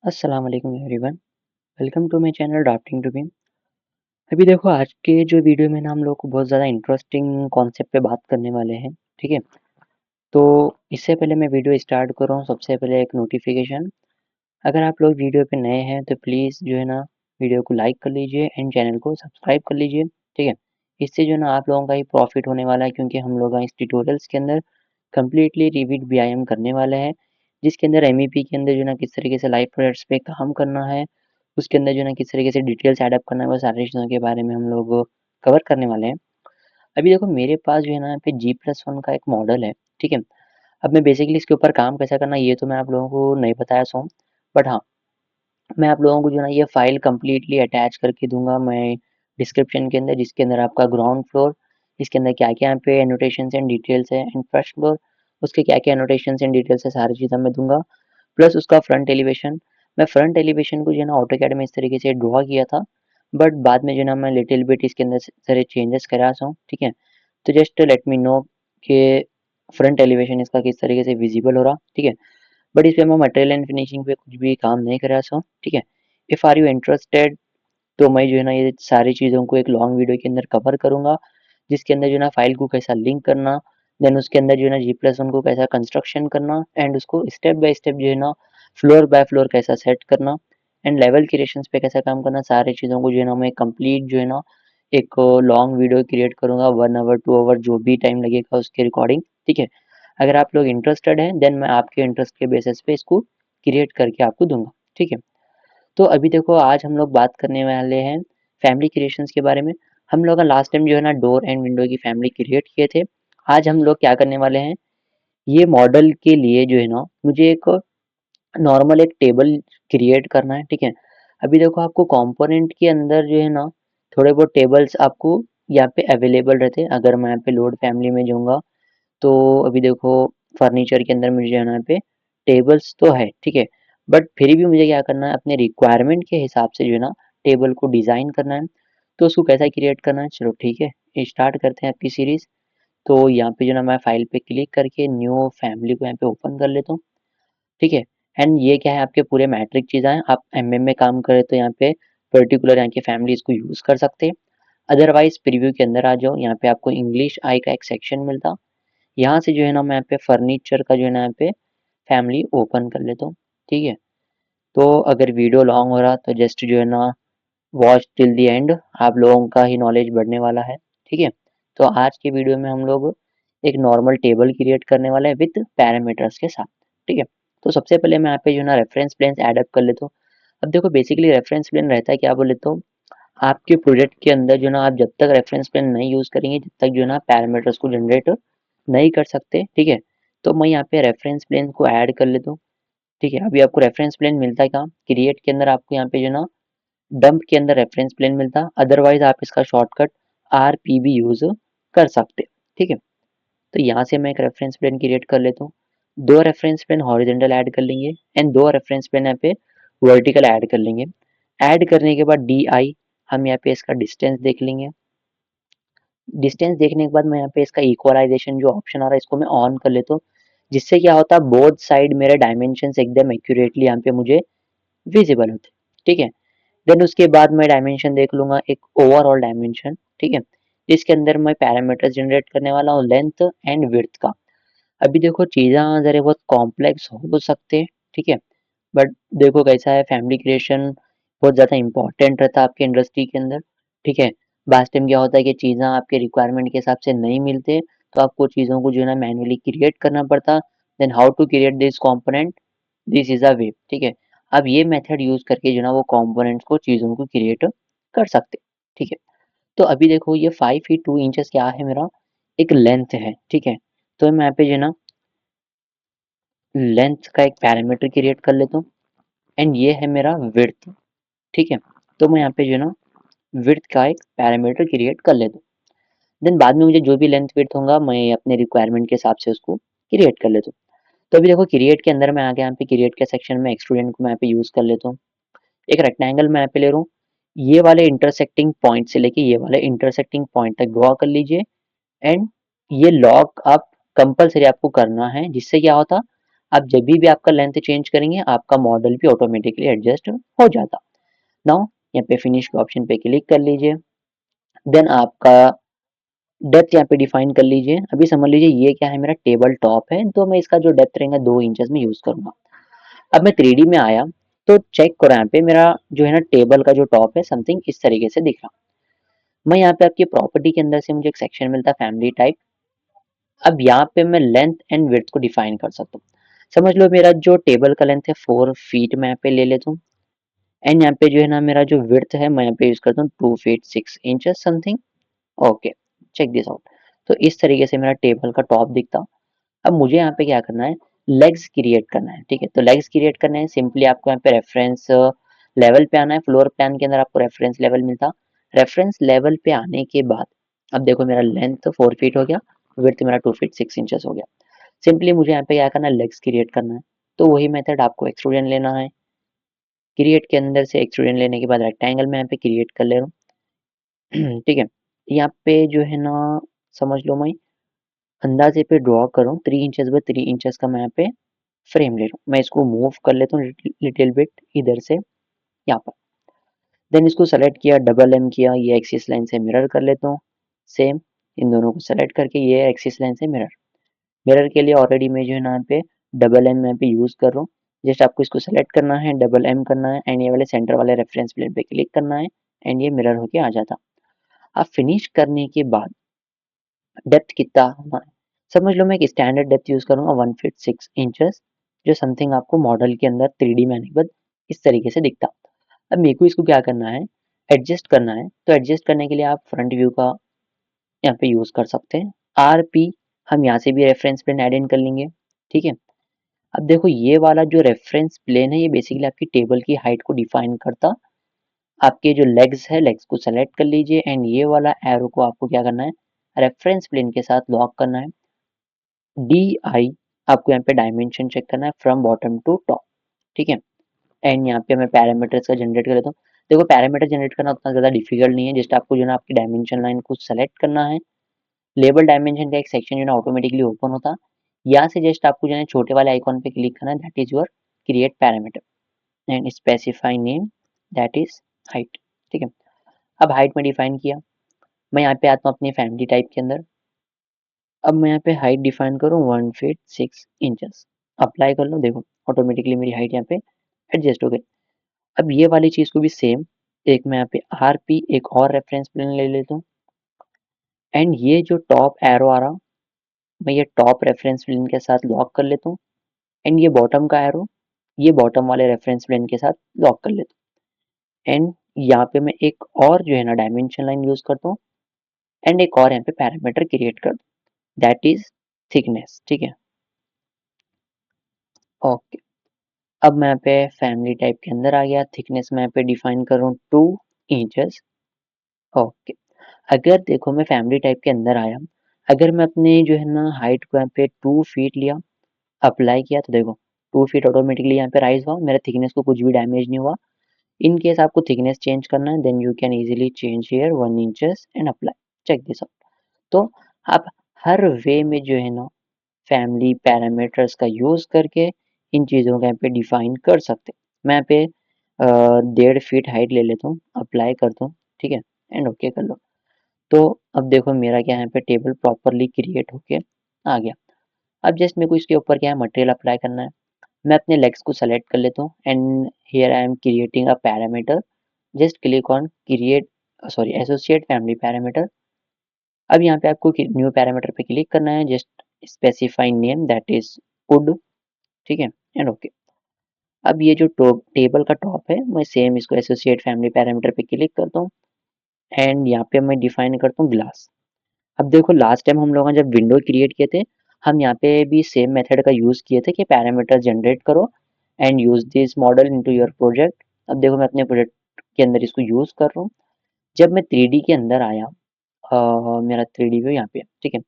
अस्सलाम वालेकुम everyone. Welcome to my channel drafting to be. अभी देखो आज के जो वीडियो में ना हम लोग को बहुत ज़्यादा इंटरेस्टिंग कॉन्सेप्ट पे बात करने वाले हैं, ठीक है? तो इससे पहले मैं वीडियो स्टार्ट कर रहा हूँ, सबसे पहले एक नोटिफिकेशन। अगर आप लोग वीडियो पे नए हैं तो प्लीज़ जो है ना वीडियो को लाइक कर लीजिए एंड चैनल को सब्सक्राइब कर लीजिए, ठीक है? इससे जो है ना आप लोगों का ही प्रॉफिट होने वाला है क्योंकि हम लोग इस ट्यूटोरियल्स के अंदर कंप्लीटली रिविड व्यायाम करने वाले हैं, जिसके अंदर एमईपी के अंदर जो है ना किस तरीके से लाइव प्रोजेक्ट्स पे काम करना है, उसके अंदर जो है ना किस तरीके से डिटेल्स ऐड अप करना है, वो सारी चीज़ों के बारे में हम लोग कवर करने वाले हैं। अभी देखो मेरे पास जो है ना यहाँ पे G+1 का एक मॉडल है, ठीक है? अब मैं बेसिकली इसके ऊपर काम कैसा करना है ये तो मैं आप लोगों को नहीं बताया सो, बट हाँ, मैं आप लोगों को जो है ना ये फाइल कंप्लीटली अटैच करके दूँगा मैं डिस्क्रिप्शन के अंदर, जिसके अंदर आपका ग्राउंड फ्लोर, इसके अंदर क्या-क्या यहाँ पे एनोटेशंस एंड डिटेल्स है एंड फर्स्ट फ्लोर, उसके क्या-क्या एनोटेशंस एंड डिटेल्स है, सारी चीज़ें मैं दूँगा। प्लस उसका फ्रंट एलिवेशन, मैं फ्रंट एलिवेशन को जो है ना ऑटोकैड में इस तरीके से ड्रॉ किया था, बट बाद में जो है ना मैं लिटिल बिट इसके अंदर सारे चेंजेस करा हूँ, ठीक है? तो जस्ट लेट मी नो कि फ्रंट एलिवेशन इसका किस तरीके से विजिबल हो रहा, ठीक है? बट इसमें मैं मटेरियल एंड फिनिशिंग पे कुछ भी काम नहीं करा हूँ, ठीक है? इफ आर यू इंटरेस्टेड तो मैं जो है ना ये सारी चीज़ों को एक लॉन्ग वीडियो के अंदर कवर करूँगा, जिसके अंदर जो है ना फाइल को कैसा लिंक करना, देन उसके अंदर जो है ना G+1 को कैसा कंस्ट्रक्शन करना एंड उसको स्टेप बाय स्टेप जो है ना फ्लोर बाय फ्लोर कैसा सेट करना एंड लेवल क्रिएशंस पे कैसा काम करना, सारी चीज़ों को जो है ना मैं कंप्लीट जो है ना एक लॉन्ग वीडियो क्रिएट करूँगा 1 आवर 2 आवर जो भी टाइम लगेगा उसकी रिकॉर्डिंग, ठीक है? अगर आप लोग इंटरेस्टेड हैं देन मैं आपके इंटरेस्ट के बेसिस पे इसको क्रिएट करके आपको दूँगा, ठीक है? तो अभी देखो आज हम लोग बात करने वाले हैं फैमिली क्रिएशंस के बारे में। हम लोग का लास्ट टाइम जो है ना डोर एंड विंडो की फैमिली क्रिएट किए थे। आज हम लोग क्या करने वाले हैं, ये मॉडल के लिए जो है ना मुझे एक नॉर्मल एक टेबल क्रिएट करना है, ठीक है? अभी देखो आपको कंपोनेंट के अंदर जो है ना थोड़े बहुत टेबल्स आपको यहाँ पे अवेलेबल रहते हैं। अगर मैं यहाँ पे लोड फैमिली में जाऊँगा तो अभी देखो फर्नीचर के अंदर मुझे यहाँ पे टेबल्स तो है, ठीक है? बट फिर भी मुझे क्या करना है अपने रिक्वायरमेंट के हिसाब से जो है ना टेबल को डिज़ाइन करना है। तो उसको कैसा क्रिएट करना है चलो ठीक है, स्टार्ट करते हैं आपकी सीरीज़। तो यहाँ पे जो है ना मैं फाइल पे क्लिक करके न्यू फैमिली को यहाँ पे ओपन कर लेता हूँ, ठीक है? एंड ये क्या है आपके पूरे मैट्रिक चीज़ें हैं, आप एमएम में काम करें तो यहाँ पे पर्टिकुलर यहाँ की फैमिलीज़ को यूज़ कर सकते हैं। अदरवाइज़ प्रीव्यू के अंदर आ जाओ, यहाँ पे आपको इंग्लिश आई का एक सेक्शन मिलता। यहाँ से जो है ना मैं यहाँ पे फर्नीचर का जो है ना यहाँ पे फैमिली ओपन कर लेता हूँ, ठीक है? तो अगर वीडियो लॉन्ग हो रहा तो जस्ट जो है ना वॉच टिल द एंड, आप लोगों का ही नॉलेज बढ़ने वाला है, ठीक है? तो आज के वीडियो में हम लोग एक नॉर्मल टेबल क्रिएट करने वाले हैं विद पैरामीटर्स के साथ, ठीक है? तो सबसे पहले मैं यहाँ पे जो है ना रेफरेंस प्लेन्स ऐड अप कर लेता हूँ। अब देखो बेसिकली रेफरेंस प्लेन रहता है क्या बोले तो आपके प्रोजेक्ट के अंदर जो है ना आप जब तक रेफरेंस प्लेन नहीं यूज़ करेंगे, जब तक जो है ना पैरामीटर्स को जनरेट नहीं कर सकते, ठीक है? तो मैं यहाँ पे रेफरेंस प्लेन को ऐड कर लेता हूँ, ठीक है? अभी आपको रेफरेंस प्लेन मिलता है कहाँ? क्रिएट के अंदर आपको यहाँ पे जो है ना डंप के अंदर रेफरेंस प्लेन मिलता, अदरवाइज़ आप इसका शॉर्टकट आरपीबी यूज़ कर सकते, ठीक है? तो यहाँ से मैं एक रेफरेंस प्लेन क्रिएट कर लेता हूँ। 2 रेफरेंस प्लेन हॉरिजॉन्टल ऐड कर लेंगे एंड 2 रेफरेंस प्लेन यहाँ पे वर्टिकल ऐड कर लेंगे। ऐड करने के बाद डीआई हम यहाँ पे इसका डिस्टेंस देख लेंगे। डिस्टेंस देखने के बाद मैं यहाँ पे इसका इक्वलाइजेशन जो ऑप्शन आ रहा है इसको मैं ऑन कर लेता हूँ। जिससे क्या होता है बोथ साइड मेरे डायमेंशंस एकदम एक्यूरेटली यहाँ पे मुझे विजिबल होते हैं, ठीक है? देन उसके बाद मैं डायमेंशन देख लूँगा एक ओवरऑल डायमेंशन, ठीक है? इसके अंदर मैं पैरामीटर्स जनरेट करने वाला हूँ लेंथ एंड विड्थ का। अभी देखो चीज़ें ज़रा बहुत कॉम्प्लेक्स हो सकते हैं, ठीक है? बट देखो कैसा है फैमिली क्रिएशन बहुत ज़्यादा इम्पोर्टेंट रहता है आपके इंडस्ट्री के अंदर, ठीक है? लास्ट टाइम क्या होता है कि चीज़ें आपके रिक्वायरमेंट के हिसाब से नहीं मिलते, तो आपको चीज़ों को जो है ना मैन्युअली क्रिएट करना पड़ता। Then how to create this component, this is a way, ठीक है? अब ये मेथड यूज़ करके जो है ना वो कंपोनेंट्स को चीज़ों को क्रिएट कर सकते, ठीक है? तो अभी देखो ये 5 फीट 2 इंचेस क्या है मेरा एक लेंथ है, ठीक है? तो मैं यहाँ पे जो है ना लेंथ का एक पैरामीटर क्रिएट कर लेता हूँ एंड ये है मेरा विड्थ, ठीक है? तो मैं यहाँ पे जो है ना विड्थ का एक पैरामीटर क्रिएट कर लेता हूँ। देन बाद में मुझे जो भी लेंथ विड्थ होगा मैं अपने रिक्वायरमेंट के हिसाब से उसको क्रिएट कर लेता हूँ। तो अभी देखो क्रिएट के अंदर मैं आ गया यहाँ पे क्रिएट के सेक्शन में एक्सट्रूडेंट को मैं यहाँ पे यूज़ कर लेता हूँ। एक रेक्टेंगल मैं यहाँ पे ले रहा हूँ। ये वाले इंटरसेक्टिंग पॉइंट से लेके ये वाले इंटरसेक्टिंग पॉइंट तक ड्रॉ कर लीजिए एंड ये लॉक आप कंपल्सरी आपको करना है जिससे क्या होता आप जब भी आपका लेंथ चेंज करेंगे आपका मॉडल भी ऑटोमेटिकली एडजस्ट हो जाता। नाउ यहाँ पे फिनिश के ऑप्शन पे क्लिक कर लीजिए। देन आपका डेप्थ यहाँ पे डिफाइन कर लीजिए। अभी समझ लीजिए ये क्या है, मेरा टेबल टॉप है, तो मैं इसका जो डेप्थ रहेगा 2 इंचेस में यूज करूंगा। अब मैं 3D में आया तो चेक करो यहाँ पे मेरा जो है ना टेबल का जो टॉप है समथिंग इस तरीके से दिख रहा। मैं यहाँ पे आपकी प्रॉपर्टी के अंदर से मुझे एक सेक्शन मिलता है फैमिली टाइप। अब यहाँ पे मैं लेंथ एंड विड्थ को डिफाइन कर सकता हूँ। समझ लो मेरा जो टेबल का लेंथ है 4 फीट मैं यहाँ पे ले लेता हूँ। एंड यहाँ पे जो है ना मेरा जो विड्थ है मैं यहाँ पे यूज करता हूँ 2 feet 6 inches something. Okay, check this out. तो इस तरीके से मेरा टेबल का टॉप दिखता। अब मुझे यहाँ पे क्या करना है, लेग्स क्रिएट करना है। ठीक है, तो लेग्स क्रिएट करना है, सिंपली आपको यहाँ पे रेफरेंस लेवल पे आना है। फ्लोर प्लान के अंदर आपको रेफरेंस लेवल मिलता। रेफरेंस लेवल पे आने के बाद अब देखो मेरा लेंथ 4 फीट हो गया, विड्थ मेरा 2 फीट 6 इंचेस हो गया। सिंपली मुझे यहाँ पे क्या करना है, लेग्स क्रिएट करना है। तो वही मेथड आपको एक्सट्रूजन लेना है। क्रिएट के अंदर से एक्सट्रूजन लेने के बाद रेक्टेंगल में यहाँ पे क्रिएट कर ले रहा हूँ। ठीक है, यहाँ पे जो है ना समझ लो मैं अंदाजे पे ड्रॉ करूँ 3 इंचेस बाय 3 इंचेस का मैं यहाँ पे फ्रेम ले रहा हूँ। मैं इसको मूव कर लेता हूँ लिटिल बिट इधर से यहाँ पर। देन इसको सेलेक्ट किया, डबल एम किया, ये एक्सिस लाइन से मिरर कर लेता हूँ। सेम इन दोनों को सेलेक्ट करके ये एक्सिस लाइन से मिरर। मिरर के लिए ऑलरेडी मैं जो है ना यहाँ पे डबल एम यहाँ पे यूज कर रहा हूँ। जस्ट आपको इसको सेलेक्ट करना है, डबल एम करना है एंड ये वाले सेंटर वाले रेफरेंस प्लेन पे क्लिक करना है एंड ये मिरर होके आ जाता। अब फिनिश करने के बाद डेप्थ कितना होना है, समझ लो मैं एक स्टैंडर्ड डेप्थ यूज करूंगा 1 फीट 6 इंचेस, जो समथिंग आपको मॉडल के अंदर 3D में आने के बाद इस तरीके से दिखता। अब मेरे को इसको क्या करना है, एडजस्ट करना है। तो एडजस्ट करने के लिए आप फ्रंट व्यू का यहाँ पे यूज कर सकते हैं। RP हम यहाँ से भी रेफरेंस प्लेन ऐड इन कर लेंगे। ठीक है, अब देखो ये वाला जो रेफरेंस प्लेन है ये बेसिकली आपकी टेबल की हाइट को डिफाइन करता। आपके जो लेग्स है लेग्स को सेलेक्ट कर लीजिए एंड ये वाला एरो को आपको क्या करना है, रेफरेंस प्लेन के साथ लॉक करना है। DI आपको यहाँ पे डायमेंशन चेक करना है फ्रॉम बॉटम टू टॉप। ठीक है, एंड यहाँ पे मैं पैरामीटर्स का जनरेट कर लेता हूँ। देखो पैरामीटर जनरेट करना उतना ज़्यादा डिफिकल्ट नहीं है, जस्ट आपको जो है ना आपकी डायमेंशन लाइन को सेलेक्ट करना है। लेबल डायमेंशन का एक सेक्शन जो है ना ऑटोमेटिकली ओपन होता। यहाँ से जस्ट आपको जो है छोटे वाले आइकॉन पे क्लिक करना है, that is your create parameter and specify name that is height. ठीक है, अब हाइट में डिफाइन किया। मैं यहाँ पे आता हूँ अपनी फैमिली टाइप के अंदर। अब मैं यहाँ पे हाइट डिफाइन करूँ 1 फीट 6 इंचेस। अप्लाई कर लो, देखो ऑटोमेटिकली मेरी हाइट यहाँ पे एडजस्ट हो गई। अब ये वाली चीज़ को भी सेम एक मैं यहाँ पे RP एक और रेफरेंस प्लेन ले लेता हूँ एंड ये जो टॉप एरो आ रहा मैं ये टॉप रेफरेंस प्लेन के साथ लॉक कर लेता हूँ एंड ये बॉटम का एरो ये बॉटम वाले रेफरेंस प्लेन के साथ लॉक कर लेता हूँ एंड यहाँ पे मैं एक और जो है ना डायमेंशन लाइन यूज करता हूँ एंड एक और यहाँ पे पैरामीटर क्रिएट कर दूँ दैट इज थिकनेस। ठीक है, ओके। अब मैं यहाँ पे फैमिली टाइप के अंदर आ गया, थिकनेस मैं यहाँ पे डिफाइन कर रहा हूँ 2 इंचेस। ओके, अगर देखो मैं फैमिली टाइप के अंदर आया, अगर मैं अपने जो है ना हाइट को यहाँ पे 2 फीट लिया, अप्लाई किया तो देखो 2 फीट ऑटोमेटिकली यहाँ पे राइज हुआ, मेरा थिकनेस को कुछ भी डैमेज नहीं हुआ। इन केस आपको थिकनेस चेंज करना है then you can easily change here 1 inches and apply, check this out. तो आप हर वे में जो है ना फैमिली पैरामीटर्स का यूज करके इन चीज़ों को यहाँ पे डिफाइन कर सकते हैं। मैं यहाँ पे 1.5 फीट हाइट ले लेता हूँ, अप्लाई करता हूँ। ठीक है, एंड ओके कर लो। तो अब देखो मेरा क्या यहाँ पे टेबल प्रॉपरली क्रिएट होके आ गया। अब जस्ट मेरे को इसके ऊपर क्या है मटेरियल अप्लाई करना है। मैं अपने लेग्स को सेलेक्ट कर लेता हूँ and here I am creating a parameter. Just click on create sorry associate family parameter. अब यहाँ पे आपको न्यू पैरामीटर पे क्लिक करना है, just specify name that is would. ठीक है, एंड ओके। अब ये जो टेबल का टॉप है मैं सेम इसको एसोसिएट फैमिली पैरामीटर पे क्लिक करता हूँ एंड यहाँ पे मैं डिफाइन करता हूँ ग्लास। अब देखो लास्ट टाइम हम लोगों ने जब विंडो क्रिएट किए थे हम यहाँ पे भी सेम मेथड का यूज किए थे कि पैरामीटर जनरेट करो and use this model into your project. अब देखो मैं अपने प्रोजेक्ट के अंदर इसको यूज कर रहा हूँ। जब मैं 3D के अंदर आया मेरा 3D व्यू यहाँ पे है। ठीक है,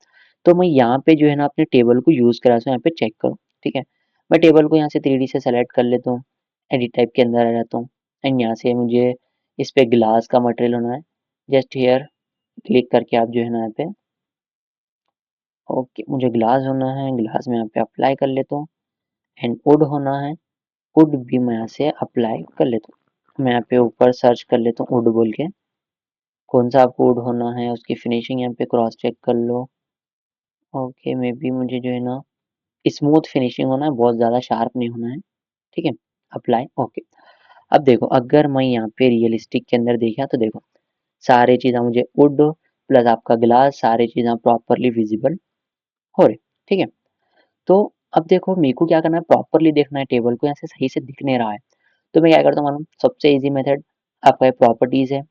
तो मैं यहाँ पे जो है ना अपने टेबल को यूज करा यहाँ पे चेक करो। ठीक है, मैं टेबल को यहाँ से 3D से सेलेक्ट कर लेता हूँ, एडिट टाइप के अंदर आ जाता हूँ एंड यहाँ से मुझे इस पे ग्लास का मटेरियल होना है। जस्ट हेयर क्लिक करके आप जो है ना यहाँ पे ओके मुझे ग्लास होना है, ग्लास में यहाँ पे अप्लाई कर लेता हूँ एंड वुड होना है, वुड भी मैं यहाँ से अप्लाई कर लेता हूँ। मैं यहाँ पे ऊपर सर्च कर लेता हूँ वुड बोल के, कौन सा आपको वुड होना है, उसकी फिनिशिंग यहाँ पे क्रॉस चेक कर लो। ओके, मे बी मुझे जो है ना स्मूथ फिनिशिंग होना है, बहुत ज़्यादा शार्प नहीं होना है, ठीक है। Apply, okay. अब देखो, अगर मैं यहाँ पे रियलिस्टिक के अंदर देखा तो देखो, सारी चीज़ें मुझे वुड प्लस आपका ग्लास, सारी चीज़ें प्रॉपरली विजिबल हो रही, ठीक है। तो अब देखो, मेरे को क्या करना है, प्रॉपरली देखना है टेबल को, यहाँ से सही से दिख नहीं रहा है। तो मैं क्या करता हूँ मालूम, सबसे ईजी मेथड आपका ये प्रॉपर्टीज है।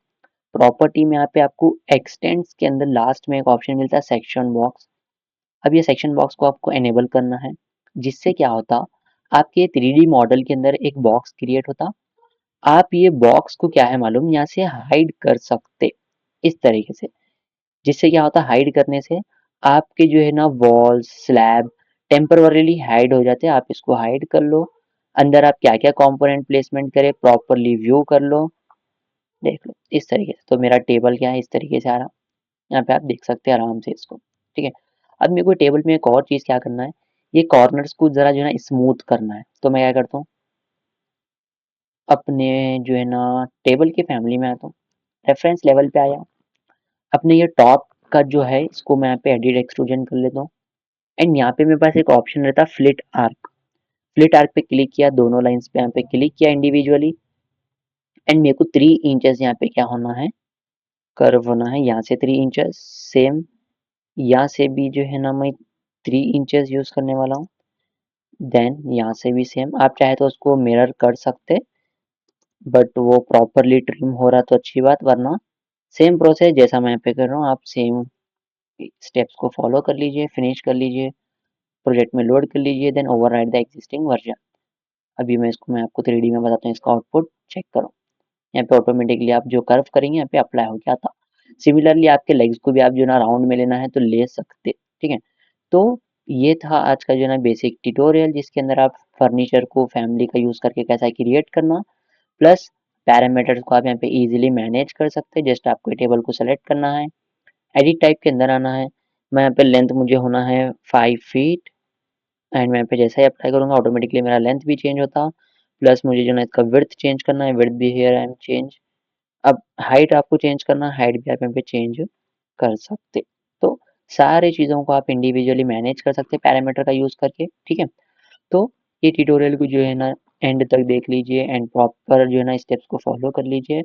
प्रॉपर्टी में यहाँ पे आपको एक्सटेंड्स के अंदर लास्ट में एक ऑप्शन मिलता है सेक्शन बॉक्स। अब ये सेक्शन बॉक्स को आपको एनेबल करना है, जिससे क्या होता, आपके 3D मॉडल के अंदर एक बॉक्स क्रिएट होता। आप ये बॉक्स को क्या है मालूम, यहाँ से हाइड कर सकते इस तरीके से। जिससे क्या होता है, हाइड करने से आपके जो है ना वॉल स्लैब टेम्पररीली हाइड हो जाते हैं। आप इसको हाइड कर लो, अंदर आप क्या क्या कंपोनेंट प्लेसमेंट करें प्रॉपरली व्यू कर लो, देख लो इस तरीके से। तो मेरा टेबल क्या है, इस तरीके से आ रहा, यहाँ पे आप देख सकते हैं आराम से इसको, ठीक है। अब मेरे को टेबल में एक और चीज़ क्या करना है, ये कॉर्नर्स को ज़रा जो है ना स्मूथ करना है। तो मैं क्या करता हूँ, अपने जो है ना टेबल की फैमिली में आता हूँ, रेफरेंस लेवल पे आया, अपने ये टॉप का जो है इसको मैं यहाँ पे एडिट एक्सट्रूजन कर लेता हूँ। एंड यहाँ पे मेरे पास एक ऑप्शन रहता है फ्लिट आर्क। फ्लिट आर्क पे क्लिक किया, दोनों लाइंस पे यहाँ पे क्लिक किया इंडिविजुअली, एंड मेरे को 3 इंचेस यहाँ पे क्या होना है, कर्व होना है। यहाँ से 3 इंचेस सेम, यहाँ से भी जो है ना मैं 3 इंचेस यूज करने वाला हूँ। देन यहाँ से भी सेम, आप चाहे तो उसको मिरर कर सकते, बट वो प्रॉपरली ट्रिम हो रहा तो अच्छी बात, वरना सेम प्रोसेस जैसा मैं यहाँ पे कर रहा हूँ, आप सेम स्टेप्स को फॉलो कर लीजिए, फिनिश कर लीजिए, प्रोजेक्ट में लोड कर लीजिए, then overwrite the existing version. अभी मैं आपको 3D में बताता हूँ, इसका आउटपुट चेक करो। यहाँ पे ऑटोमेटिकली आप जो कर्व करेंगे यहाँ पे अप्लाई हो गया था। सिमिलरली आपके लेग्स को भी आप जो ना राउंड में लेना है तो ले सकते, ठीक है। तो ये था आज का जो ना बेसिक ट्यूटोरियल, जिसके अंदर आप फर्नीचर को फैमिली का यूज करके कैसा क्रिएट करना, प्लस पैरामीटर्स को आप यहाँ पे इजीली मैनेज कर सकते हैं। जस्ट आपको टेबल को सेलेक्ट करना है, एडिट टाइप के अंदर आना है। मैं यहाँ पे लेंथ मुझे होना है 5 फीट, एंड मैं यहाँ पे जैसा ही अप्लाई करूँगा ऑटोमेटिकली मेरा लेंथ भी चेंज होता, प्लस मुझे जो ना इसका विड्थ चेंज करना है, विड्थ भी हियर आई एम चेंज। अब हाइट आपको चेंज करना है, हाइट भी आप यहाँ पे चेंज कर सकते। तो सारी चीज़ों को आप इंडिविजुअली मैनेज कर सकते हैं पैरामीटर का यूज़ करके, ठीक है। तो ये ट्यूटोरियल को जो है ना एंड तक देख लीजिए, एंड प्रॉपर जो है ना स्टेप्स को फॉलो कर लीजिए।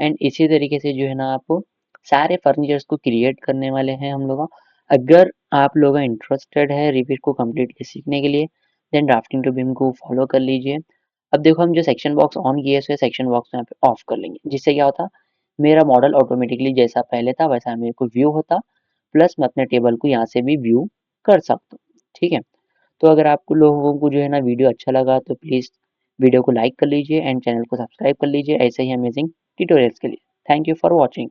एंड इसी तरीके से जो है ना आप सारे फर्नीचर्स को क्रिएट करने वाले हैं हम लोग। अगर आप लोग इंटरेस्टेड है रिविट को कम्प्लीटली सीखने के लिए, देन ड्राफ्टिंग टू बीम को फॉलो कर लीजिए। अब देखो, हम जो सेक्शन बॉक्स ऑन किए हुए सेक्शन बॉक्स यहाँ पे ऑफ कर लेंगे, जिससे क्या होता, मेरा मॉडल ऑटोमेटिकली जैसा पहले था वैसा मेरे को व्यू होता, प्लस मैं अपने टेबल को यहाँ से भी व्यू कर सकता हूँ, ठीक है। तो अगर आपको लोगों को जो है ना वीडियो अच्छा लगा तो प्लीज़ वीडियो को लाइक कर लीजिए एंड चैनल को सब्सक्राइब कर लीजिए ऐसे ही अमेजिंग ट्यूटोरियल्स के लिए। Thank you for watching.